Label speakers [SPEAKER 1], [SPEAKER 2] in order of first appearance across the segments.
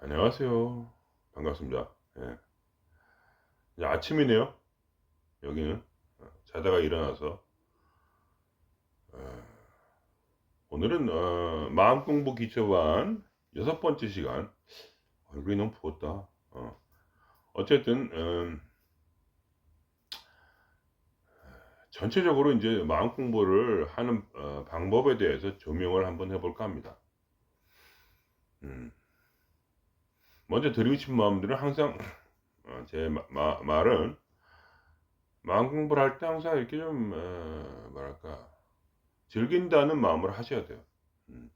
[SPEAKER 1] 안녕하세요. 반갑습니다. 예. 이제 아침이네요. 여기는. 자다가 일어나서 어 오늘은 마음 공부 기초반 여섯 번째 시간. 얼굴이 너무 부었다. 어쨌든 전체적으로 인제 마음 공부를 하는 방법에 대해서 조명을 한번 해 볼까 합니다. 음. 먼저 드리고 싶은 마음들은 항상 제 말은 마음 공부를 할 때 항상 이렇게 좀 뭐랄까 즐긴다는 마음으로 하셔야 돼요. 음.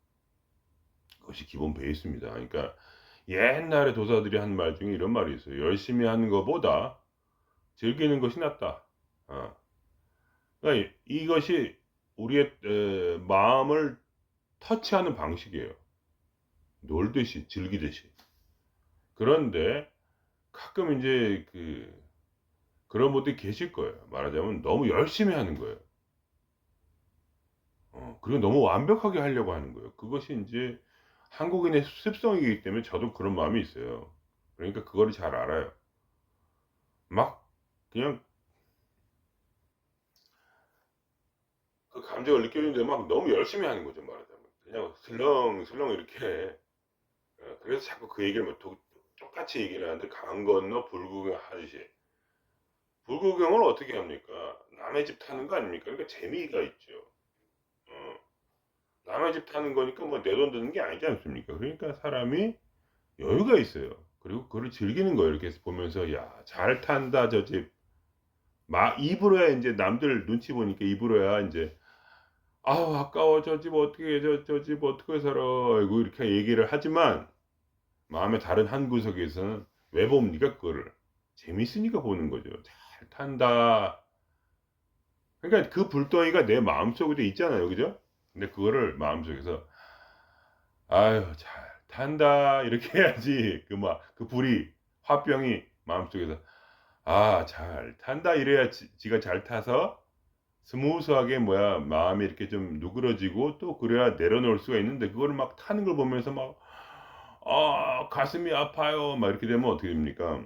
[SPEAKER 1] 그것이 기본 베이스입니다. 그러니까 옛날에 도사들이 한 말 중에 이런 말이 있어요. "열심히 하는 것보다 즐기는 것이 낫다." 어. 그러니까 이것이 우리의 마음을 터치하는 방식이에요. 놀듯이 즐기듯이. 그런데 가끔 인제 그런 분들이 계실 거예요. 말하자면 너무 열심히 하는 거예요. 그리고 너무 완벽하게 하려고 하는 거예요. 그것이 인제 한국인의 습성이기 때문에 저도 그런 마음이 있어요. 그러니까 그거를 잘 알아요. 막 그냥 그 감정을 느끼는데 막 너무 열심히 하는 거죠, 말하자면. 그냥 슬렁슬렁 이렇게. 그래서 자꾸 그 얘기를 뭐 똑같이 얘기를 하는데 강 건너 불구경하듯이. 불구경을 어떻게 합니까? 남의 집 타는 거 아닙니까? 그러니까 재미가 있죠. 어. 남의 집 타는 거니까 뭐 내 돈 드는 게 아니지 않습니까? 그러니까 사람이 여유가 있어요. 그리고 그걸 즐기는 거예요. 이렇게 보면서 '야 잘 탄다 저 집.' 입으로야 인제 남들 눈치 보니까 입으로야 인제 "아우 아까워. 저 집 어떻게 저 집 어떻게 살아." 아이고 이렇게 얘기를 하지만 마음의 다른 한 구석에서는 왜 봅니까 그거를? 재밌으니까 보는 거죠. '잘 탄다.' 그러니까 그 불덩이가 내 마음속에도 있잖아요. 그죠? 근데 그거를 마음속에서 '아유 잘 탄다.' 이렇게 해야지 그 불이 화병이 마음속에서 '아 잘 탄다.' 이래야 지가 잘 타서 스무스하게 마음이 이렇게 좀 누그러지고 또 그래야 내려놓을 수가 있는데 그거를 막 타는 걸 보면서 막 "아 가슴이 아파요." 막 이렇게 되면 어떻게 됩니까?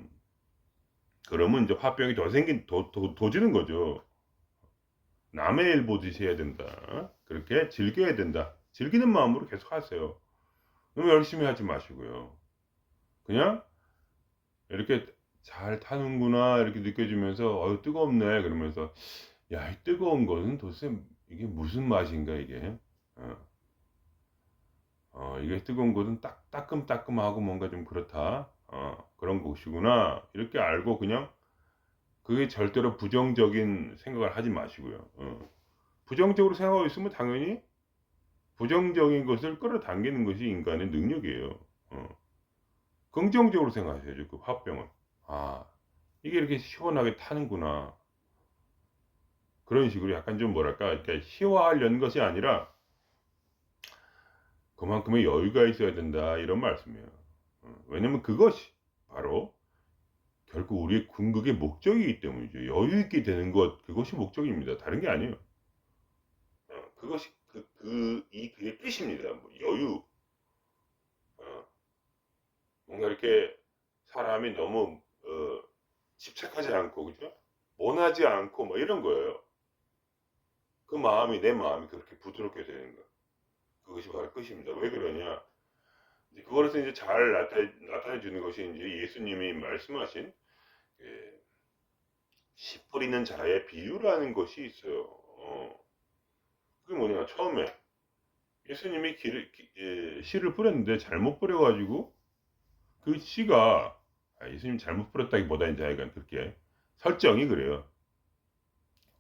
[SPEAKER 1] 그러면 인제 화병이 더 생긴 더 지는 거죠. '남의 일 보듯이 해야 된다. 그렇게 즐겨야 된다.' 즐기는 마음으로 계속 하세요. 너무 열심히 하지 마시고요. 그냥 이렇게 '잘 타는구나.' 이렇게 느껴지면서 '어유 뜨겁네.' 그러면서 '야 이 뜨거운 것은 도대체 이게 무슨 맛인가 이게.' 어. '이게 뜨거운 것은 따끔따끔하고 뭔가 좀 그렇다. 그런 곳이구나.' 이렇게 알고 그냥 그게 절대로 부정적인 생각을 하지 마시고요. 부정적으로 생각하고 있으면 당연히 부정적인 것을 끌어당기는 것이 인간의 능력이에요. 어. 긍정적으로 생각하셔야죠, 그 화병을. '아 이게 이렇게 시원하게 타는구나.' 그런 식으로 약간 좀 뭐랄까 이렇게 희화화하려는 것이 아니라 '그만큼의 여유가 있어야 된다.' 이런 말씀이에요. 왜냐면 그것이 바로 결국 우리의 궁극의 목적이기 때문이죠. 여유 있게 되는 것 그것이 목적입니다. 다른 게 아니에요. 그것이 그게 끝입니다. 뭐 여유. 어 뭔가 이렇게 사람이 너무 집착하지 않고 그죠? 원하지 않고 뭐 이런 거예요. 그 마음이 내 마음이 그렇게 부드럽게 되는 거. 그것이 바로 끝입니다. 왜 그러냐? 이제 그거에서 이제 잘 나타내 주는 것이 인제 예수님이 말씀하신 그 씨 뿌리는 자의 비유라는 것이 있어요. 그게 뭐냐 처음에 예수님이 씨를 뿌렸는데 잘못 뿌려 가지고 그 씨가 예수님이 잘못 뿌렸다기보다 인제 하여간 그렇게 설정이 그래요.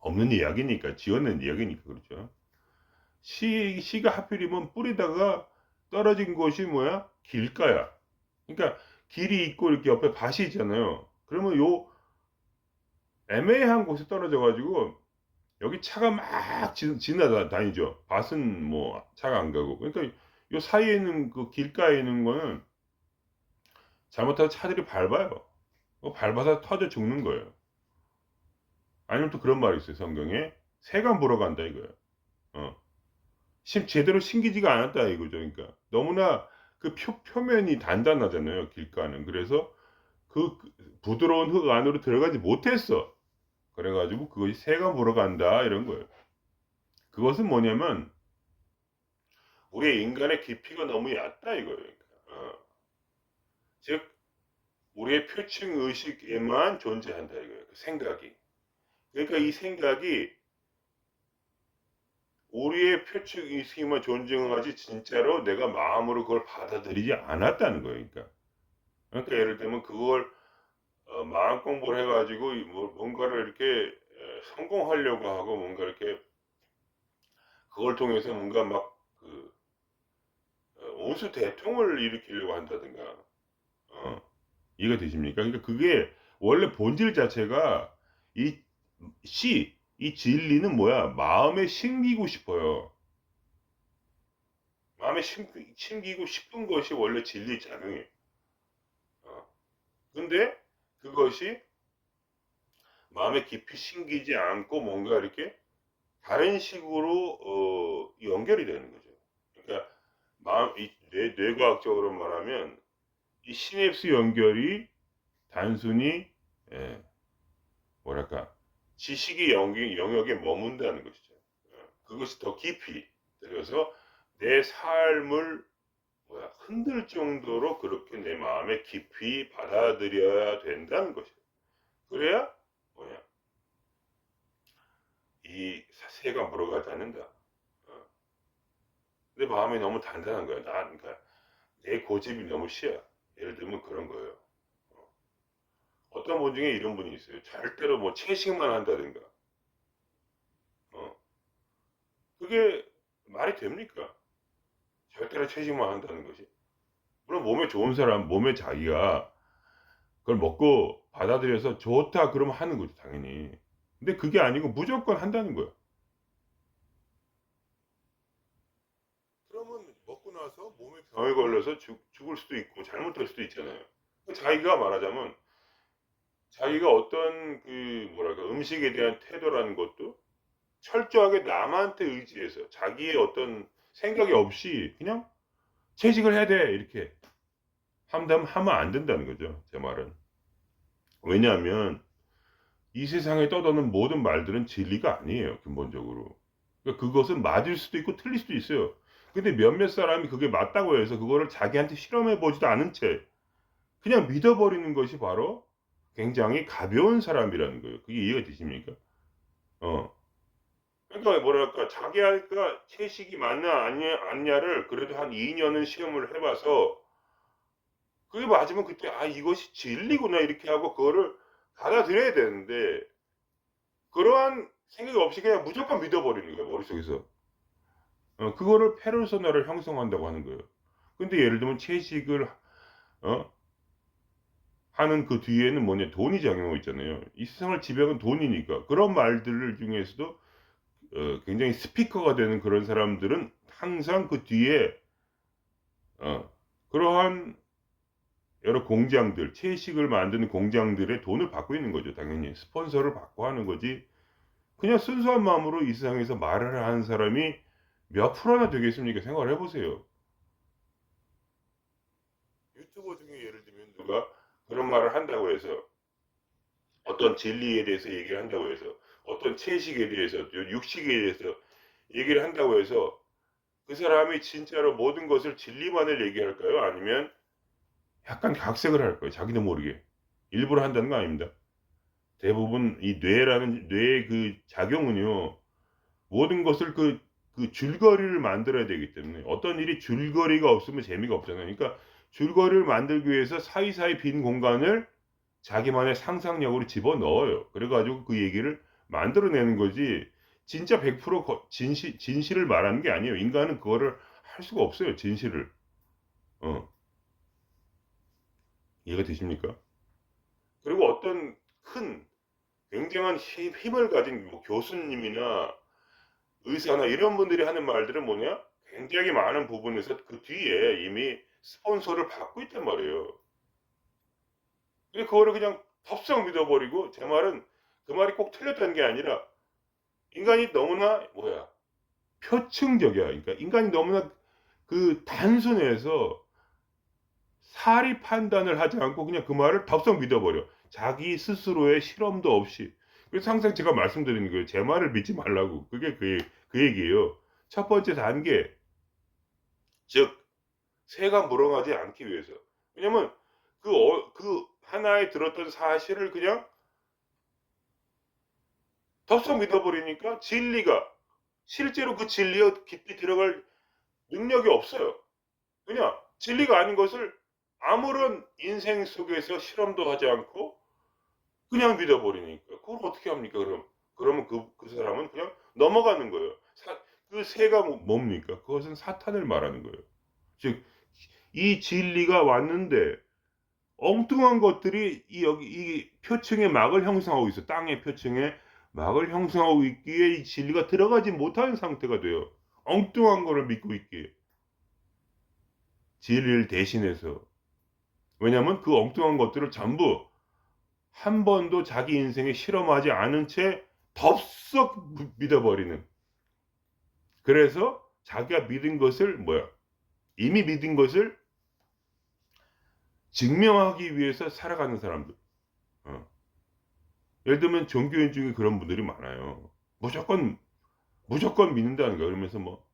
[SPEAKER 1] 없는 이야기니까 지어낸 이야기니까 그렇죠. 씨가 하필이면 뿌리다가 떨어진 곳이 뭐야? 길가야. 그러니까 길이 있고 이렇게 옆에 밭이 있잖아요. 그러면 요 애매한 곳에 떨어져 가지고 여기 차가 막 지나다니죠. 밭은 뭐 차가 안 가고. 그러니까 요 사이에 있는 그 길가에 있는 거는 잘못하면 차들이 밟아요. 밟아서 터져 죽는 거예요. 아니면 또 그런 말이 있어요, 성경에. "새가 물어간다." 이거예요. 어. 제대로 심기지가 않았다 이거죠 그러니까. 너무나 그 표면이 단단하잖아요, 길가는. 그래서 그 부드러운 흙 안으로 들어가지 못했어. 그래 가지고 그것이 새가 물어간다 이런 거예요. 그것은 뭐냐면 우리의 인간의 깊이가 너무 얕다 이거예요. 그러니까. 즉 우리의 표층 의식에만 존재한다 이거예요. 그 생각이. 그러니까 이 생각이 우리의 표층 의식에만 존재하지 진짜로 내가 마음으로 그걸 받아들이지 않았다는 거예요. 그러니까 예를 들면 그걸 마음 공부를 해 가지고 뭐 뭔가를 이렇게 성공하려고 하고 뭔가 이렇게 그걸 통해서 뭔가 막 그 온수 대통을 일으키려고 한다든가 어 이해가 되십니까? 그러니까 그게 원래 본질 자체가 이 이 진리는 뭐야? 마음에 심기고 싶어요. 마음에 심기고 싶은 것이 원래 진리의 작용이에요. 어. 근데 그것이 마음에 깊이 심기지 않고 뭔가 이렇게 다른 식으로 연결이 되는 거죠. 그러니까 마음 이 뇌과학적으로 말하면 이 시냅스 연결이 단순히 예 뭐랄까 지식의 영역에 머문다는 것이죠. 그것이 더 깊이 들여서 내 삶을 뭐야 흔들 정도로 그렇게 내 마음에 깊이 받아들여야 된다는 것이죠. 그래야 뭐야 이 새가 물어가지 않는다. 어. 내 마음이 너무 단단한 거야. 그러니까 내 고집이 너무 씨야. 예를 들면 그런 거예요. 어떤 분 중에 이런 분이 있어요. 절대로 뭐 채식만 한다든가. 어. 그게 말이 됩니까? 절대로 채식만 한다는 것이. 물론 몸에 좋은 사람, 몸에 자기가 그걸 먹고 받아들여서 좋다 그러면 하는 거죠, 당연히. 근데 그게 아니고 무조건 한다는 거야. 그러면 먹고 나서 몸에 병에 걸려서 죽을 수도 있고 잘못될 수도 있잖아요. 자기가 말하자면 자기가 어떤 그 뭐랄까 음식에 대한 태도라는 것도 철저하게 남한테 의지해서 자기의 어떤 생각이 없이 그냥 채식을 해야 돼 이렇게 하면 안 된다는 거죠. 제 말은. 왜냐하면 이 세상에 떠도는 모든 말들은 진리가 아니에요. 근본적으로. 그러니까 그것은 맞을 수도 있고 틀릴 수도 있어요. 근데 몇몇 사람이 그게 맞다고 해서 그거를 자기한테 실험해 보지도 않은 채 그냥 믿어버리는 것이 바로 굉장히 가벼운 사람이라는 거예요. 그게 이해가 되십니까? 어. 그러니까 뭐랄까 자기가 채식이 맞냐 아니냐를 그래도 한 2 년은 시험을 해 봐서 그게 맞으면 그때 '아 이것이 진리구나.' 이렇게 하고 그거를 받아들여야 되는데 그러한 생각이 없이 그냥 무조건 믿어버리는 거예요 머릿속에서. 그거를 페르소나를 형성한다고 하는 거예요. 근데 예를 들면 채식을 어 하는 그 뒤에는 뭐냐 돈이 작용하고 있잖아요. 이 세상을 지배하는 돈이니까. 그런 말들 중에서도 굉장히 스피커가 되는 그런 사람들은 항상 그 뒤에 어 그러한 여러 공장들, 채식을 만드는 공장들의 돈을 받고 있는 거죠, 당연히. 스폰서를 받고 하는 거지. 그냥 순수한 마음으로 이 세상에서 말을 하는 사람이 몇 프로나 되겠습니까? 생각을 해 보세요. 유튜버 중에 예를 들면 누가 그런 말을 한다고 해서 어떤 진리에 대해서 얘기를 한다고 해서 어떤 채식에 대해서 육식에 대해서 얘기를 한다고 해서 그 사람이 진짜로 모든 것을 진리만을 얘기할까요? 아니면 약간 각색을 할까요? 자기도 모르게. 일부러 한다는 거 아닙니다. 대부분 이 뇌라는 뇌의 그 작용은요. 모든 것을 그 줄거리를 만들어야 되기 때문에 어떤 일이 줄거리가 없으면 재미가 없잖아요. 그러니까 줄거리를 만들기 위해서 사이사이 빈 공간을 자기만의 상상력으로 집어넣어요. 그래 가지고 그 얘기를 만들어내는 거지 진짜 100% 진실을 말하는 게 아니에요. 인간은 그거를 할 수가 없어요, 진실을. 어. 이해가 되십니까? 그리고 어떤 큰 굉장한 힘을 가진 뭐 교수님이나 의사나 이런 분들이 하는 말들은 뭐냐? 굉장히 많은 부분에서 그 뒤에 이미 스폰서를 받고 있단 말이에요. 근데 그거를 그냥 덥석 믿어버리고 제 말은 그 말이 꼭 틀렸다는 게 아니라 인간이 너무나 뭐야 표층적이야. 그러니까 인간이 너무나 그 단순해서 사리 판단을 하지 않고 그냥 그 말을 덥석 믿어버려. 자기 스스로의 실험도 없이. 그래서 항상 제가 말씀드리는 거예요. 제 말을 믿지 말라고. 그게 그 얘기예요. 첫 번째 단계, 즉 새가 물어가지 않기 위해서. 왜냐면 그 하나에 들었던 사실을 그냥 덥석 믿어버리니까 진리가, 실제로 그 진리에 깊이 들어갈 능력이 없어요. 그냥 진리가 아닌 것을 아무런 인생 속에서 실험도 하지 않고 그냥 믿어버리니까 그걸 어떻게 합니까? 그러면 그 사람은 그냥 넘어가는 거예요. 그 새가 뭡니까? 그것은 사탄을 말하는 거예요. 즉 이 진리가 왔는데 엉뚱한 것들이 여기 이 표층에 막을 형성하고 있어. 땅의 표층에 막을 형성하고 있기에 이 진리가 들어가지 못하는 상태가 돼요. 엉뚱한 거를 믿고 있기에. 진리를 대신해서. 왜냐하면 그 엉뚱한 것들을 전부 한 번도 자기 인생에 실험하지 않은 채 덥석 믿어버리는. 그래서 자기가 믿은 것을 이미 믿은 것을 증명하기 위해서 살아가는 사람들. 예를 들면 종교인 중에 그런 분들이 많아요. 무조건 믿는다는 거야. 그러면서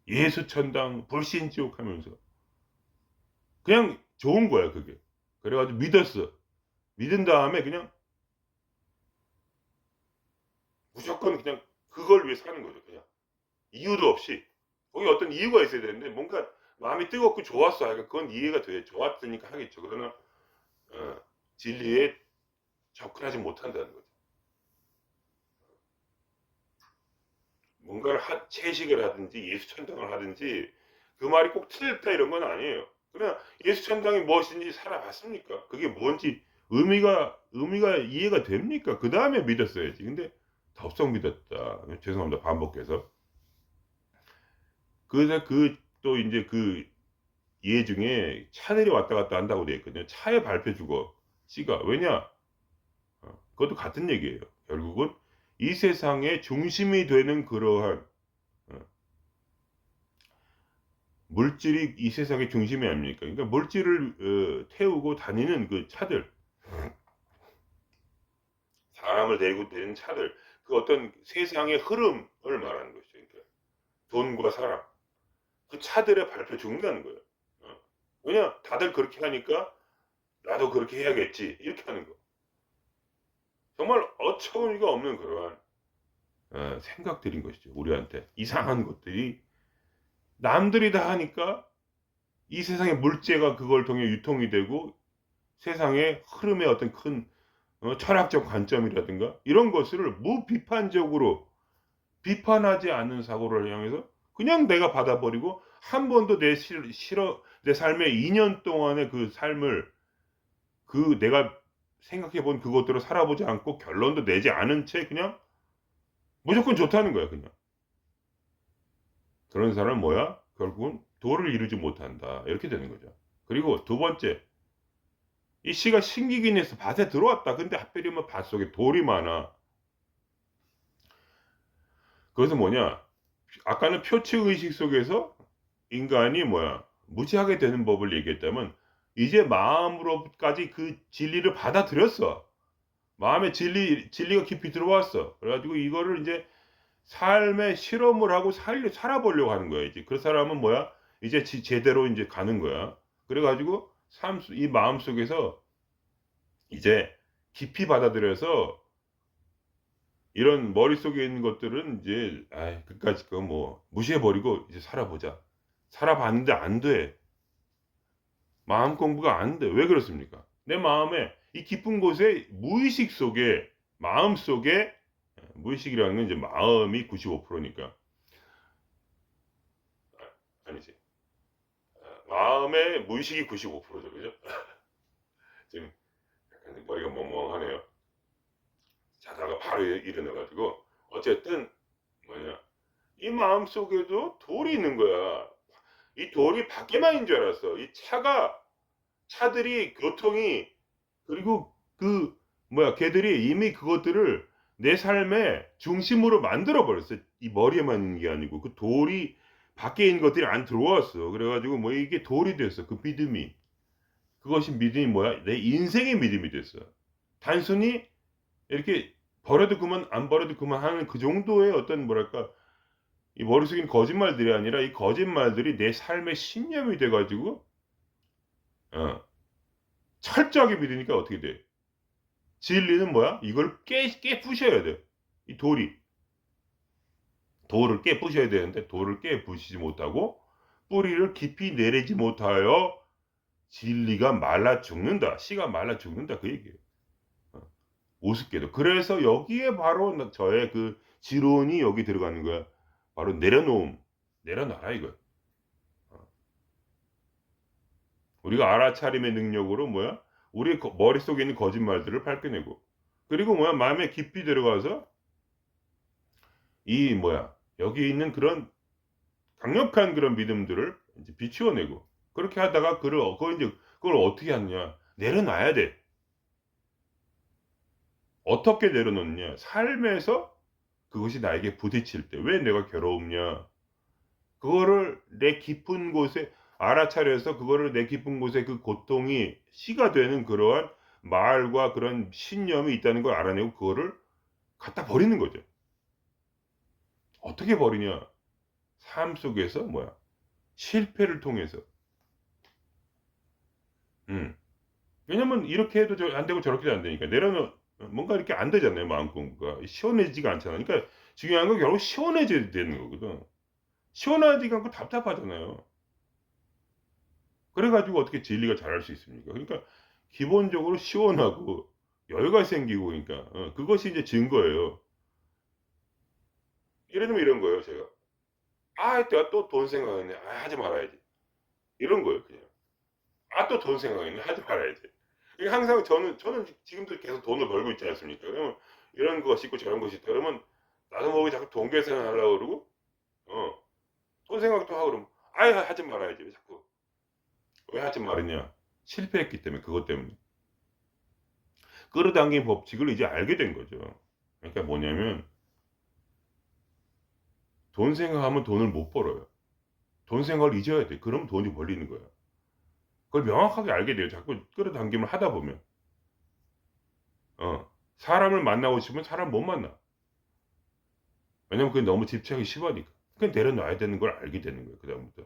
[SPEAKER 1] 예수천당 불신지옥 하면서 그냥 좋은 거야 그게. 그래가지고 믿었어. 믿은 다음에 그냥 무조건 그냥 그걸 위해 사는 거죠. 그냥 이유도 없이. 거기 어떤 이유가 있어야 되는데 뭔가 마음이 뜨겁고 좋았어. 그러니까 그건 이해가 돼. 좋았으니까 하겠죠. 그러나 어, 진리에 접근하지 못한다는 거죠. 뭔가를 채식을 하든지 예수천당을 하든지 그 말이 꼭 틀렸다 이런 건 아니에요. 그냥 예수천당이 무엇인지 살아봤습니까? 그게 뭔지 의미가 이해가 됩니까? 그 다음에 믿었어야지. 근데 덥석 믿었다. 죄송합니다. 반복해서. 그래서 또 이제 그 이해 중에 차들이 왔다 갔다 한다고 되어 있거든요. 차에 밟혀 죽어. 씨가. 왜냐? 그것도 같은 얘기예요. 결국은 이 세상의 중심이 되는 그러한 물질이 이 세상의 중심이 아닙니까? 그러니까 물질을 태우고 다니는 그 차들, 사람을 데리고 다니는 차들, 그 어떤 세상의 흐름을 말하는 것이죠. 그러니까 돈과 사람, 그 차들에 밟혀 죽는다는 거예요. 왜냐? 다들 그렇게 하니까 나도 그렇게 해야겠지. 이렇게 하는 거. 정말 어처구니가 없는 그러한 생각들인 것이죠. 우리한테 이상한 것들이 남들이 다 하니까 이 세상의 물체가 그걸 통해 유통이 되고 세상의 흐름의 어떤 큰 철학적 관점이라든가 이런 것을 무비판적으로 비판하지 않는 사고를 향해서 그냥 내가 받아버리고 한 번도 내 삶의 2년 동안의 그 삶을 내가 생각해 본 그것대로 살아보지 않고 결론도 내지 않은 채 그냥 무조건 좋다는 거야, 그냥. 그런 사람은 결국은 도를 이루지 못한다. 이렇게 되는 거죠. 그리고 두 번째, 이 씨가 신기긴 해서 밭에 들어왔다. 근데 하필이면 밭 속에 돌이 많아. 그것은 아까는 표치의식 속에서 인간이 무지하게 되는 법을 얘기했다면, 이제 마음으로까지 그 진리를 받아들였어. 마음에 진리가 깊이 들어왔어. 그래가지고 이거를 이제 삶의 실험을 하고 살아보려고 하는 거야. 이제 그 사람은 이제 제대로 이제 가는 거야. 그래가지고 이 마음 속에서 이제 깊이 받아들여서 이런 머릿속에 있는 것들은 이제 그까짓 거 무시해버리고 이제 살아보자. 살아봤는데 안 돼. 마음 공부가 안 돼. 왜 그렇습니까? 내 마음에 이 깊은 곳에 마음 속에 무의식이라는 건 이제 마음이 95%니까 아니지. 마음의 무의식이 95%죠, 그죠? 지금 약간 머리가 멍멍하네요. 자다가 바로 일어나가지고 어쨌든 이 마음 속에도 돌이 있는 거야. 이 돌이 밖에만 있는 줄 알았어. 이 차들이 교통이 그리고 걔들이 이미 그것들을 내 삶의 중심으로 만들어 버렸어. 이 머리에만 있는 게 아니고 그 돌이 밖에 있는 것들이 안 들어왔어. 그래 가지고 뭐 이게 돌이 됐어. 그 믿음이. 그것이 믿음이 뭐야? 내 인생의 믿음이 됐어. 단순히 이렇게 버려도 그만 안 버려도 그만하는 그 정도의 어떤 뭐랄까 이 머릿속에 있는 거짓말들이 아니라 이 거짓말들이 내 삶의 신념이 돼 가지고 어 철저하게 믿으니까 어떻게 돼? 진리는 뭐야? 이걸 깨부셔야 돼. 이 돌이. 돌을 깨부셔야 되는데 돌을 깨부시지 못하고 뿌리를 깊이 내리지 못하여 진리가 말라 죽는다. 씨가 말라 죽는다. 그 얘기예요. 어 우습게도. 그래서 여기에 바로 저의 그 지론이 여기 들어가는 거야. 바로 내려놓음. 내려놔라 이거야. 어. 우리가 알아차림의 능력으로 뭐야? 우리 머릿속에 있는 거짓말들을 밝혀내고 그리고 뭐야? 마음에 깊이 들어가서 이 뭐야? 여기 있는 그런 강력한 그런 믿음들을 이제 비추어내고 그렇게 하다가 그걸 인제 그걸 어떻게 하느냐. 내려놔야 돼. 어떻게 내려놓느냐. 삶에서 그것이 나에게 부딪힐 때 '왜 내가 괴로움냐.' 그거를 내 깊은 곳에 알아차려서 그거를 내 깊은 곳에 그 고통이 씨가 되는 그러한 말과 그런 신념이 있다는 걸 알아내고 그거를 갖다 버리는 거죠. 어떻게 버리냐. 삶 속에서 뭐야 실패를 통해서. 음. 왜냐면 이렇게 해도 안 되고 저렇게 해도 안 되니까. 뭔가 이렇게 안 되잖아요, 마음 공부가. 시원해지지가 않잖아요. 그러니까 중요한 건 결국 시원해져야 되는 거거든. 시원하지가 않고 답답하잖아요. 그래 가지고 어떻게 진리가 자랄 수 있습니까? 그러니까 기본적으로 시원하고 여유가 생기고 그러니까 그것이 이제 증거예요. 예를 들면 이런 거예요, 제가. '아 내가 또 돈 생각났네. 아 하지 말아야지.' 이런 거예요, 그냥. '아 또 돈 생각났네. 하지 말아야지.' 이게 항상 저는 지금도 계속 돈을 벌고 있지 않습니까? 그러면 이런 것이 있고 저런 것이 있다 그러면 나도 모르게 자꾸 돈 계산을 하려고 그러고 어 돈 생각도 하고 그러면 '아이 하지 말아야지.' 왜 자꾸. 왜 하지 말았냐? 실패했기 때문에 그것 때문에. 끌어당긴 법칙을 이제 알게 된 거죠. 그러니까 뭐냐면 돈 생각하면 돈을 못 벌어요. 돈 생각을 잊어야 돼. 그러면 돈이 벌리는 거야. 그걸 명확하게 알게 돼요. 자꾸 끌어당김을 하다 보면. 사람을 만나고 싶으면 사람 못 만나. 왜냐면 그게 너무 집착이 심하니까. 그냥 내려놔야 되는 걸 알게 되는 거예요 그다음부터.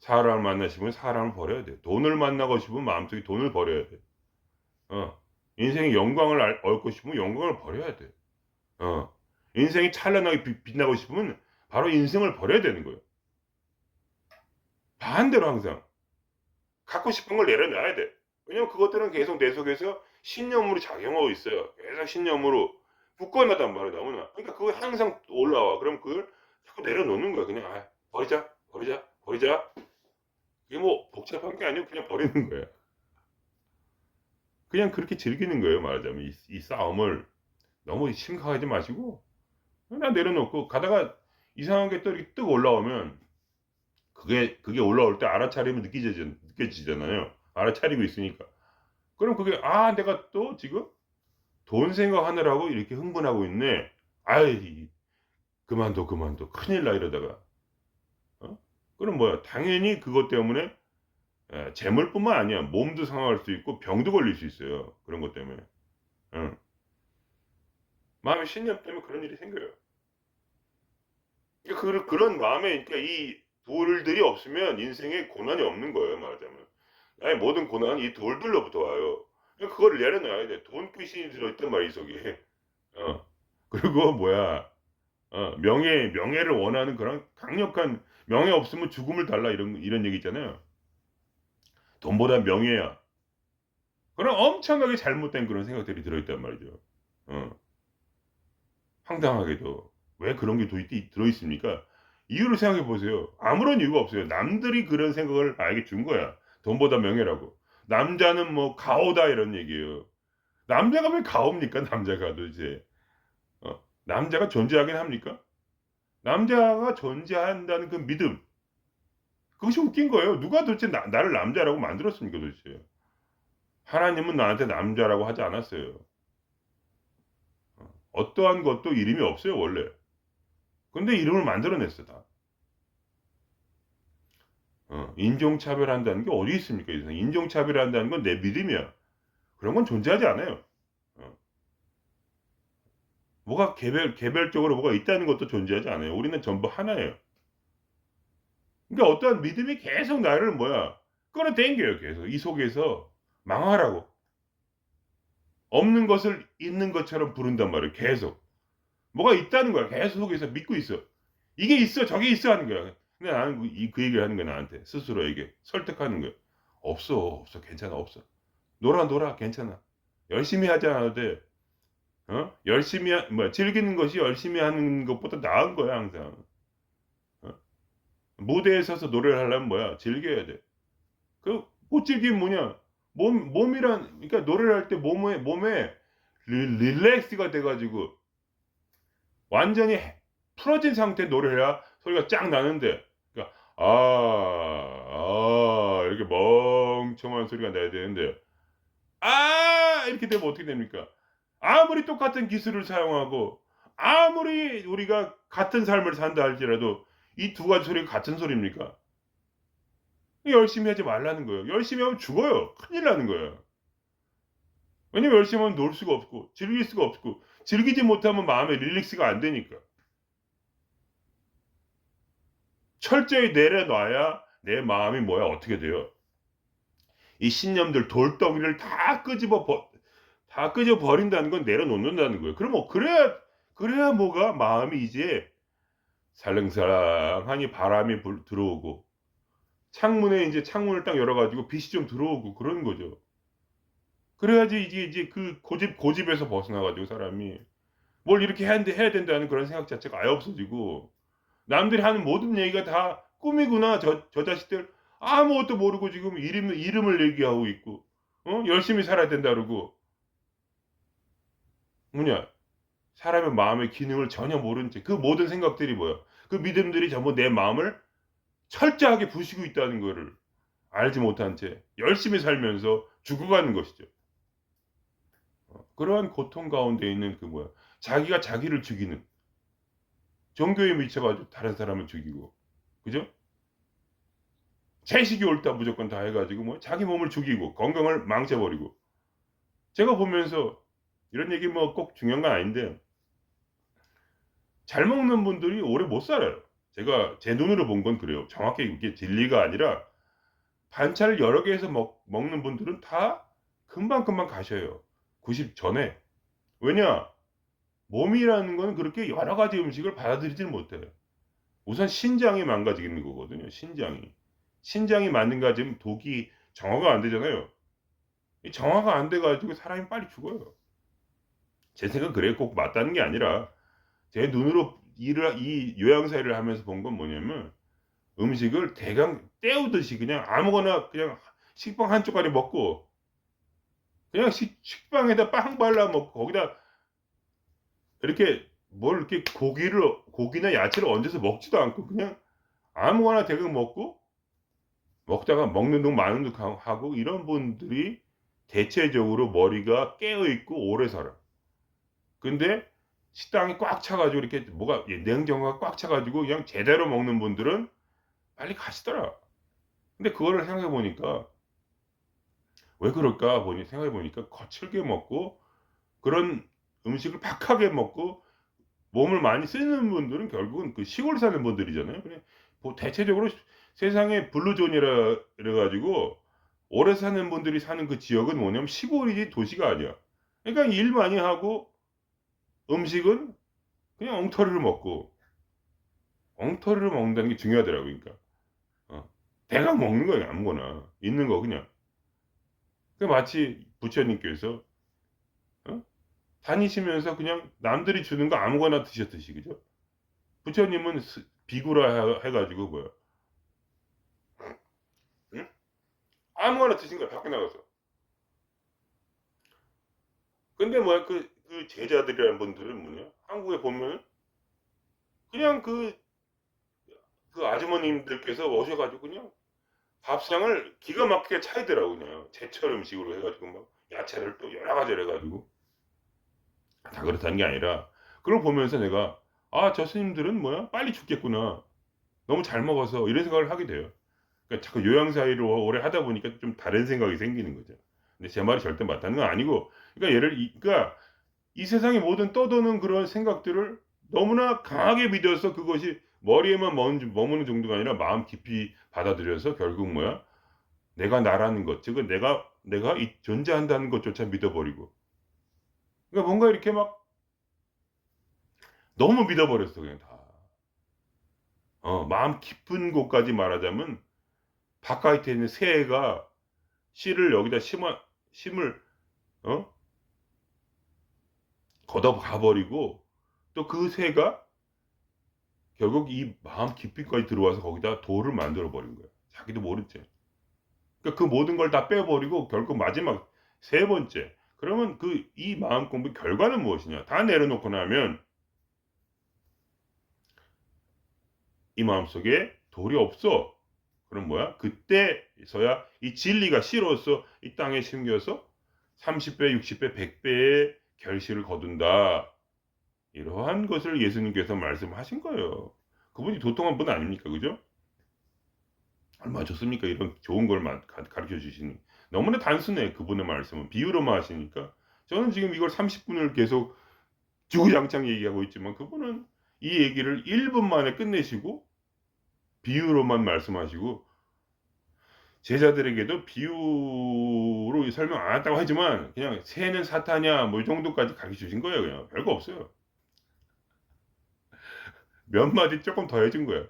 [SPEAKER 1] 사람을 만나고 싶으면 사람을 버려야 돼요. 돈을 만나고 싶으면 마음속에 돈을 버려야 돼. 어. 인생의 영광을 얻고 싶으면 영광을 버려야 돼. 어. 인생이 찬란하게 빛나고 싶으면 바로 인생을 버려야 되는 거예요. 반대로 항상 갖고 싶은 걸 내려놔야 돼. 왜냐면 그것들은 계속 내 속에서 신념으로 작용하고 있어요. 계속 신념으로 굳건하단 말이에요 너무나. 그러니까 그거 항상 올라와. 그럼 그걸 자꾸 내려놓는 거야. 그냥 '아 버리자, 버리자, 버리자.' 이게 뭐 복잡한 게 아니고 그냥 버리는 거야. 그냥 그렇게 즐기는 거예요 말하자면 이 싸움을. 너무 심각하게 마시고 그냥 내려놓고 가다가 이상한 게 또 이렇게 뜩 올라오면 그게 올라올 때 알아차림을 느껴지잖아요. 알아차리고 있으니까. 그럼 그게 '아 내가 또 지금 돈 생각하느라고 이렇게 흥분하고 있네. 아이 그만둬, 그만둬. 큰일 나 이러다가.' 어? 그럼 뭐야 당연히 그것 때문에 재물뿐만 아니야. 몸도 상할 수 있고 병도 걸릴 수 있어요, 그런 것 때문에. 응. 마음의 신념 때문에 그런 일이 생겨요. 그러니까 그런 마음에 그러니까 이 돌들이 없으면 인생에 고난이 없는 거예요, 말하자면. 나의 모든 고난은 이 돌들로부터 와요. 그러니까 그거를 내려놔야 돼. 돈귀신이 들어있단 말이야, 이 속에. 어. 그리고 뭐야, 명예를 원하는 그런 강력한 명예 없으면 죽음을 달라 이런 얘기 있잖아요. 돈보다 명예야. 그런 엄청나게 잘못된 그런 생각들이 들어있단 말이죠. 어. 황당하게도. 왜 그런 게 들어있습니까? 이유를 생각해 보세요. 아무런 이유가 없어요. 남들이 그런 생각을 나에게 준 거야. 돈보다 명예라고. 남자는 뭐 가오다 이런 얘기예요. 남자가 왜 가오입니까? 남자가 도대체. 남자가 존재하긴 합니까? 남자가 존재한다는 그 믿음. 그것이 웃긴 거예요. 누가 도대체 나를 남자라고 만들었습니까 도대체. 하나님은 나한테 남자라고 하지 않았어요. 어떠한 것도 이름이 없어요 원래. 근데 이름을 만들어 냈어 다. 인종차별한다는 게 어디 있습니까? 인종차별한다는 건 내 믿음이야. 그런 건 존재하지 않아요. 어. 뭐가 개별적으로 뭐가 있다는 것도 존재하지 않아요. 우리는 전부 하나예요. 그러니까 어떠한 믿음이 계속 나를 끌어당겨요. 계속 이 속에서 망하라고. 없는 것을 있는 것처럼 부른단 말이에요. 계속. 뭐가 있다는 거야. 계속 속에서 믿고 있어. 이게 있어, 저게 있어 하는 거야. 근데 나는 그 얘기를 하는 거야, 나한테. 스스로에게. 설득하는 거야. 없어, 없어, 괜찮아, 없어. 놀아, 괜찮아. 열심히 하지 않아도 돼. 즐기는 것이 열심히 하는 것보다 나은 거야, 항상. 어? 무대에 서서 노래를 하려면 즐겨야 돼. 못 즐기면 그러니까 노래를 할 때 몸에 릴렉스가 돼가지고, 완전히 풀어진 상태 노래를 해야 소리가 쫙 나는데, 그러니까, 이렇게 멍청한 소리가 나야 되는데, 이렇게 되면 어떻게 됩니까? 아무리 똑같은 기술을 사용하고, 아무리 우리가 같은 삶을 산다 할지라도, 이 두 가지 소리가 같은 소리입니까? 열심히 하지 말라는 거예요. 열심히 하면 죽어요. 큰일 나는 거예요. 왜냐면 열심히 하면 놀 수가 없고, 즐길 수가 없고, 즐기지 못하면 마음에 릴렉스가 안 되니까. 철저히 내려놔야 내 마음이 어떻게 돼요? 이 신념들 돌덩이를 다 끄집어 버린다는 건 내려놓는다는 거예요. 그럼 그래야 마음이 이제 살랑살랑하니 바람이 들어오고, 창문에 이제 창문을 딱 열어가지고 빛이 좀 들어오고 그러는 거죠. 그래야지 이제 그 고집에서 벗어나가지고 사람이 뭘 이렇게 해야 된다는 그런 생각 자체가 아예 없어지고, 남들이 하는 모든 얘기가 다 꿈이구나. 저 자식들 아무것도 모르고 지금 이름을 얘기하고 있고, 열심히 살아야 된다 그러고, 사람의 마음의 기능을 전혀 모른 채 그 모든 생각들이 그 믿음들이 전부 내 마음을 철저하게 부수고 있다는 거를 알지 못한 채 열심히 살면서 죽어가는 것이죠. 그러한 고통 가운데 있는 자기가 자기를 죽이는, 종교에 미쳐가지고 다른 사람을 죽이고, 그죠? 채식이 옳다 무조건 다 해가지고 자기 몸을 죽이고 건강을 망쳐버리고. 제가 보면서 이런 얘기 꼭 중요한 건 아닌데, 잘 먹는 분들이 오래 못 살아요. 제가 제 눈으로 본 건 그래요. 정확히 이게 진리가 아니라, 반찬을 여러 개 해서 먹는 분들은 다 금방금방 가셔요. 90 전에. 왜냐? 몸이라는 거는 그렇게 여러 가지 음식을 받아들이지를 못해요. 우선 신장이 망가지는 거거든요. 신장이 망가지면 독이 정화가 안 되잖아요. 이 정화가 안 돼 가지고 사람이 빨리 죽어요. 제 생각은 그래요. 꼭 맞다는 게 아니라, 제 눈으로 이 요양사 일을 하면서 본 건 뭐냐면, 음식을 대강 때우듯이 그냥 아무거나 그냥 식빵 한 쪼가리 먹고, 그냥 식빵에다 빵 발라 먹고, 거기다 이렇게 이렇게 고기나 야채를 얹어서 먹지도 않고, 그냥 아무거나 대강 먹다가 먹는 둥 마는 둥 하고, 이런 분들이 대체적으로 머리가 깨어 있고 오래 살아. 근데 식당이 꽉 차 가지고 이렇게 냉장고가 꽉 차 가지고 그냥 제대로 먹는 분들은 빨리 가시더라. 근데 그거를 생각해 보니까, 왜 그럴까 생각해 보니까, 거칠게 먹고 그런 음식을 박하게 먹고 몸을 많이 쓰는 분들은 결국은 그 시골 사는 분들이잖아요. 그냥 대체적으로 세상에 블루존이라 그래 가지고, 오래 사는 분들이 사는 그 지역은 뭐냐면 시골이지 도시가 아니야. 그러니까 일 많이 하고, 음식은 그냥 엉터리를 먹는다는 게 중요하더라고요. 그러니까 대강 먹는 거예요. 아무거나 있는 거 그냥. 마치 부처님께서 어? 다니시면서 그냥 남들이 주는 거 아무거나 드셨듯이, 그죠? 부처님은 비구라 해가지고 응? 아무거나 드신 거야, 밖에 나가서. 근데 그 제자들이라는 분들은 한국에 보면 그냥 그 아주머님들께서 오셔가지고 그냥 밥상을 기가 막히게 차리더라고. 그냥 제철 음식으로 해가지고 야채를 또 여러 가지를 해가지고. 다 그렇다는 게 아니라, 그걸 보면서 내가, 저 스님들은 빨리 죽겠구나. 너무 잘 먹어서, 이런 생각을 하게 돼요. 그러니까 자꾸 요양사이로 오래 하다 보니까 좀 다른 생각이 생기는 거죠. 근데 제 말이 절대 맞다는 건 아니고, 그러니까 그러니까 이 세상의 모든 떠도는 그런 생각들을 너무나 강하게 믿어서 그것이 머리에만 머무는 정도가 아니라 마음 깊이 받아들여서 결국 뭐야? 내가 나라는 것, 즉은 내가 존재한다는 것조차 믿어버리고. 그러니까 뭔가 이렇게 막 너무 믿어버렸어 그냥 다. 마음 깊은 곳까지 말하자면 바깥에 있는 새가 씨를 여기다 심을 어 걷어가 버리고, 또 그 새가 결국 이 마음 깊이까지 들어와서 거기다 돌을 만들어 버린 거야. 자기도 모른 채. 그러니까 그 모든 걸 다 빼버리고 결국 마지막 세 번째. 그러면 이 마음 공부의 결과는 무엇이냐? 다 내려놓고 나면 이 마음속에 돌이 없어. 그럼 뭐야? 그때서야 이 진리가 씨로서 이 땅에 심겨서 30배, 60배, 100배의 결실을 거둔다. 이러한 것을 예수님께서 말씀하신 거예요. 그분이 도통한 분 아닙니까? 그죠? 얼마나 좋습니까? 이런 좋은 걸 가르쳐 주시니. 너무나 단순해, 그분의 말씀은. 비유로만 하시니까. 저는 지금 이걸 30분을 계속 주구장창 얘기하고 있지만, 그분은 이 얘기를 1분 만에 끝내시고 비유로만 말씀하시고, 제자들에게도 비유로 설명 안 했다고 하지만 그냥 새는 사타냐 뭐 이 정도까지 가르쳐 주신 거예요. 그냥 별거 없어요. 몇 마디 조금 더 해준 거예요.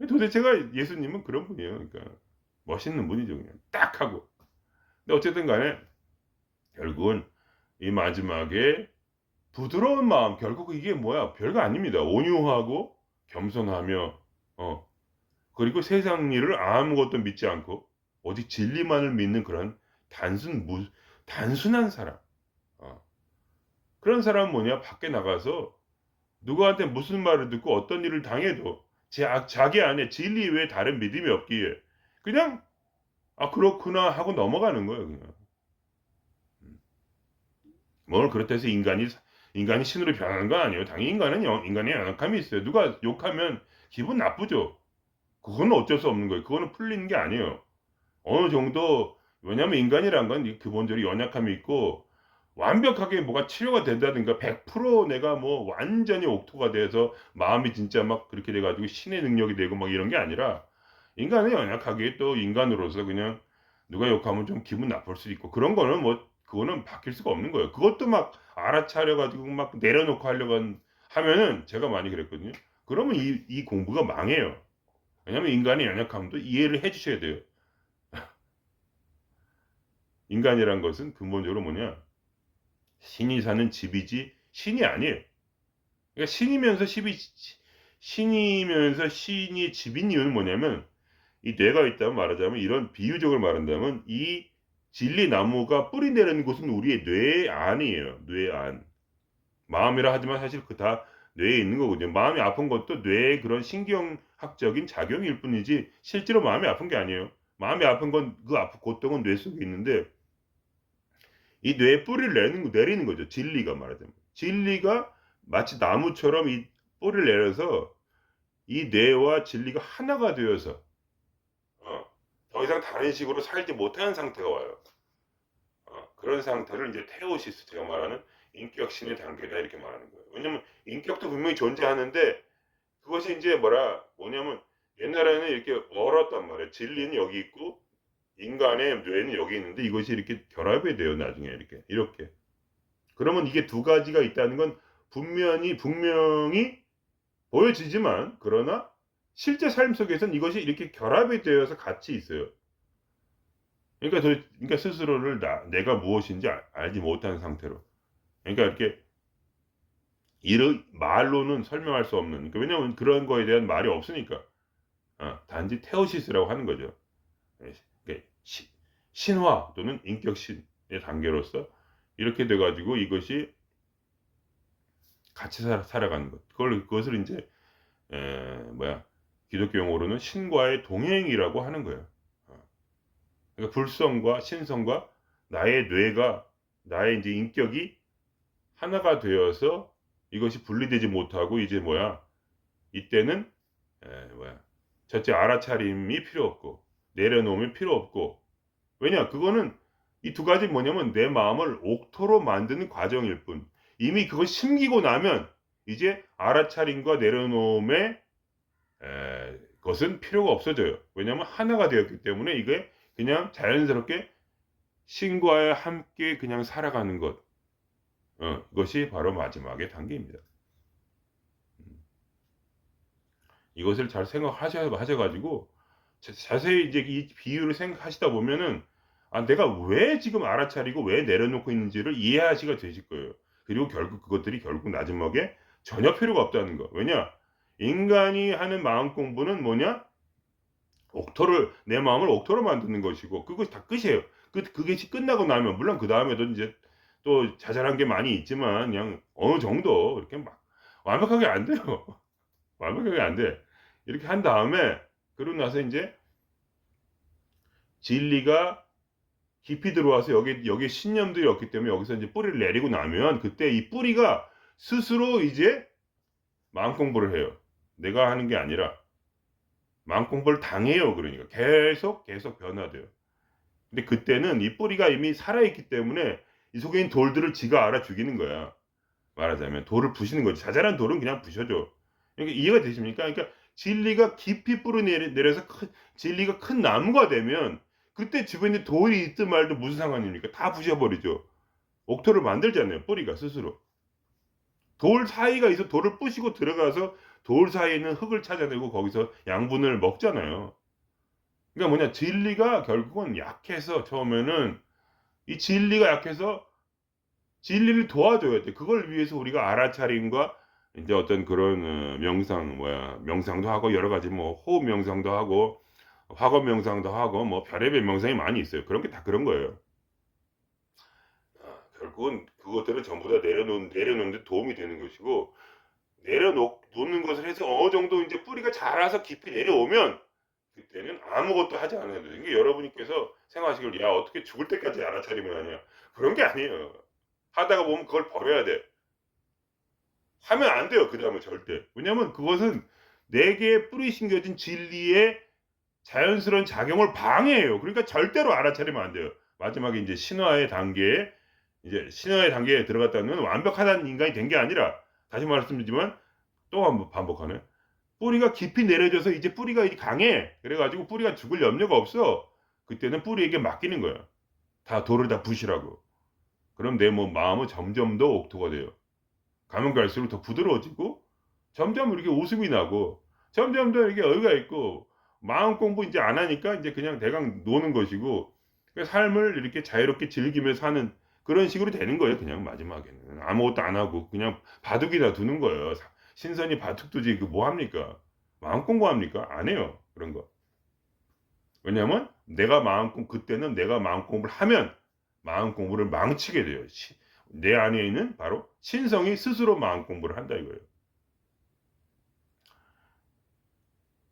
[SPEAKER 1] 도대체가 예수님은 그런 분이에요. 그러니까 멋있는 분이죠. 그냥 딱 하고. 근데 어쨌든 간에 결국은 이 마지막에 부드러운 마음, 결국 이게 뭐야? 별거 아닙니다. 온유하고 겸손하며, 그리고 세상 일을 아무것도 믿지 않고 오직 진리만을 믿는 그런 단순한 사람. 어. 그런 사람은 뭐냐? 밖에 나가서 누구한테 무슨 말을 듣고 어떤 일을 당해도 자기 안에 진리 외에 다른 믿음이 없기에 그냥 그렇구나 하고 넘어가는 거예요, 그냥. 음. 뭘 그렇다 해서 인간이 신으로 변하는 건 아니에요. 당연히 인간의 연약함이 있어요. 누가 욕하면 기분 나쁘죠. 그거는 어쩔 수 없는 거예요. 그거는 풀리는 게 아니에요. 어느 정도, 왜냐면 인간이란 건 기본적으로 연약함이 있고, 완벽하게 뭐가 치료가 된다든가 100% 내가 뭐 완전히 옥토가 돼서 마음이 진짜 막 그렇게 돼 가지고 신의 능력이 되고 막 이런 게 아니라, 인간은 연약하게 또 인간으로서 그냥 누가 욕하면 좀 기분 나쁠 수 있고, 그런 거는 뭐 그거는 바뀔 수가 없는 거예요. 그것도 막 알아차려 가지고 막 내려놓고 하면은, 제가 많이 그랬거든요. 그러면 이 공부가 망해요. 왜냐면 인간의 연약함도 이해를 해 주셔야 돼요. 인간이란 것은 근본적으로 뭐냐? 신이 사는 집이지 신이 아니에요. 그러니까 신이면서 신이 집인 이유는 뭐냐면, 이 뇌가 있다면 말하자면, 이런 비유적으로 말한다면 이 진리 나무가 뿌리 내리는 곳은 우리의 뇌 안이에요. 뇌 안. 마음이라 하지만 사실 그 다 뇌에 있는 거거든요. 마음이 아픈 것도 뇌의 그런 신경학적인 작용일 뿐이지 실제로 마음이 아픈 게 아니에요. 마음이 아픈 건 그 고통은 뇌 속에 있는데, 이 뇌에 뿌리를 내리는 거죠. 진리가 말하자면. 진리가 마치 나무처럼 이 뿌리를 내려서 이 뇌와 진리가 하나가 되어서 더 이상 다른 식으로 살지 못하는 상태가 와요. 그런 상태를 이제 테오시스, 제가 말하는 인격신의 단계다 이렇게 말하는 거예요. 왜냐면 인격도 분명히 존재하는데, 그것이 이제 뭐냐면 옛날에는 이렇게 멀었단 말이에요. 진리는 여기 있고 인간의 뇌는 여기 있는데, 이것이 이렇게 결합이 돼요. 나중에 이렇게. 그러면 이게 두 가지가 있다는 건 분명히 보여지지만, 그러나 실제 삶 속에서는 이것이 이렇게 결합이 되어서 같이 있어요. 그러니까 스스로를 내가 무엇인지 알지 못하는 상태로. 그러니까 이렇게 말로는 설명할 수 없는. 그러니까 왜냐하면 그런 거에 대한 말이 없으니까. 단지 테오시스라고 하는 거죠. 예, 그러니까 신화 또는 인격신의 단계로서 이렇게 돼가지고 이것이 같이 살아가는 것. 그것을 이제 기독교 용어로는 신과의 동행이라고 하는 거예요. 그러니까 불성과 신성과 나의 이제 인격이 하나가 되어서 이것이 분리되지 못하고 이제 이때는 첫째 알아차림이 필요 없고 내려놓으면 필요 없고. 왜냐? 그거는 이 두 가지 뭐냐면 내 마음을 옥토로 만드는 과정일 뿐. 이미 그걸 심기고 나면 이제 알아차림과 내려놓음의 것은 필요가 없어져요. 왜냐하면 하나가 되었기 때문에 이게 그냥 자연스럽게 신과 함께 그냥 살아가는 것. 이것이 바로 마지막의 단계입니다. 이것을 잘 생각하셔가지고 자세히 이제 이 비유를 생각하시다 보면은 내가 왜 지금 알아차리고 왜 내려놓고 있는지를 이해하시게 되실 거예요. 그리고 결국 그것들이 결국 마지막에 전혀 필요가 없다는 거. 왜냐? 인간이 하는 마음 공부는 뭐냐? 내 마음을 옥토로 만드는 것이고, 그것이 다 끝이에요. 그게 끝나고 나면, 물론 그 다음에도 이제 또 자잘한 게 많이 있지만, 그냥 어느 정도, 이렇게 막, 완벽하게 안 돼요. 완벽하게 안 돼. 이렇게 한 다음에, 그러고 나서 이제, 진리가 깊이 들어와서 여기 신념들이 없기 때문에 여기서 이제 뿌리를 내리고 나면, 그때 이 뿌리가 스스로 이제 마음 공부를 해요. 내가 하는 게 아니라, 마음 공부를 당해요. 그러니까 계속 변화돼요. 근데 그때는 이 뿌리가 이미 살아있기 때문에 이 속에 있는 돌들을 지가 알아 죽이는 거야. 말하자면 돌을 부시는 거지. 자잘한 돌은 그냥 부셔줘. 그러니까 이해가 되십니까? 그러니까 진리가 깊이 뿌리 내려서 진리가 큰 나무가 되면 그때 주변에 돌이 있든 말든 무슨 상관입니까? 다 부셔버리죠. 옥토를 만들잖아요. 뿌리가 스스로. 돌 사이가 있어 돌을 부시고 들어가서 돌 사이에 있는 흙을 찾아내고 거기서 양분을 먹잖아요. 그러니까 뭐냐, 진리가 결국은 약해서 처음에는 이 진리가 약해서 진리를 도와줘야 돼. 그걸 위해서 우리가 알아차림과 이제 어떤 그런 명상도 하고 여러 가지 뭐 호흡 명상도 하고 화법 명상도 하고 뭐 별의별 명상이 많이 있어요. 그런 게 다 그런 거예요. 결국은 그것들은 전부 다 내려놓는 데 도움이 되는 것이고, 내려놓는 것을 해서 어느 정도 이제 뿌리가 자라서 깊이 내려오면 그때는 아무것도 하지 않아도 돼. 이게 여러분께서 생각하시길, 야, 어떻게 죽을 때까지 알아차림을 하냐. 그런 게 아니에요. 하다가 보면 그걸 버려야 돼. 하면 안 돼요. 그 다음에 절대. 왜냐면 그것은 내게 뿌리 심겨진 진리의 자연스러운 작용을 방해해요. 그러니까 절대로 알아차리면 안 돼요. 마지막에 이제 신화의 단계에 들어갔다는 건 완벽한 인간이 된 게 아니라, 다시 말씀드리지만 또 한번 반복하네. 뿌리가 깊이 내려져서 이제 뿌리가 강해. 그래가지고 뿌리가 죽을 염려가 없어. 그때는 뿌리에게 맡기는 거야. 다 돌을 다 부시라고. 그럼 내 마음은 점점 더 옥토가 돼요. 가면 갈수록 더 부드러워지고, 점점 이렇게 웃음이 나고, 점점 더 이렇게 여유가 있고, 마음 공부 이제 안 하니까 이제 그냥 대강 노는 것이고, 삶을 이렇게 자유롭게 즐기며 사는 그런 식으로 되는 거예요. 그냥 마지막에는 아무것도 안 하고 그냥 바둑이나 두는 거예요. 신선이 바둑 두지 그 뭐 합니까? 마음 공부합니까? 안 해요. 그런 거. 왜냐면 그때는 내가 마음 공부를 하면 마음 공부를 망치게 돼요. 내 안에 있는 바로 신성이 스스로 마음 공부를 한다 이거예요.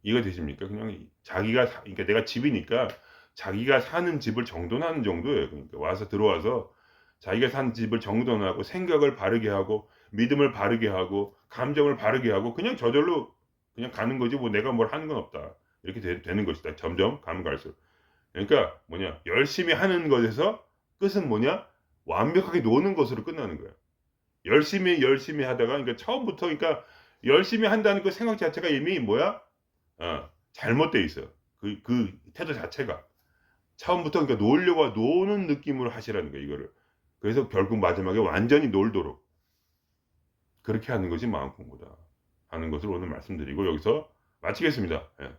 [SPEAKER 1] 이거 되십니까? 그냥 그러니까 내가 집이니까 자기가 사는 집을 정돈하는 정도예요. 그러니까 들어와서 자기가 산 집을 정돈하고 생각을 바르게 하고 믿음을 바르게 하고 감정을 바르게 하고 그냥 저절로 그냥 가는 거지, 뭐 내가 뭘 하는 건 없다. 이렇게 되는 것이다. 점점 가면 갈수록. 그러니까 열심히 하는 것에서 끝은 완벽하게 노는 것으로 끝나는 거야. 열심히 하다가, 그러니까 처음부터, 그러니까 열심히 한다는 그 생각 자체가 이미 잘못돼 있어. 그 태도 자체가. 처음부터 그러니까 노는 느낌으로 하시라는 거예요, 이거를. 그래서 결국 마지막에 완전히 놀도록 그렇게 하는 것이 마음 공부다 하는 것을 오늘 말씀드리고 여기서 마치겠습니다. 예.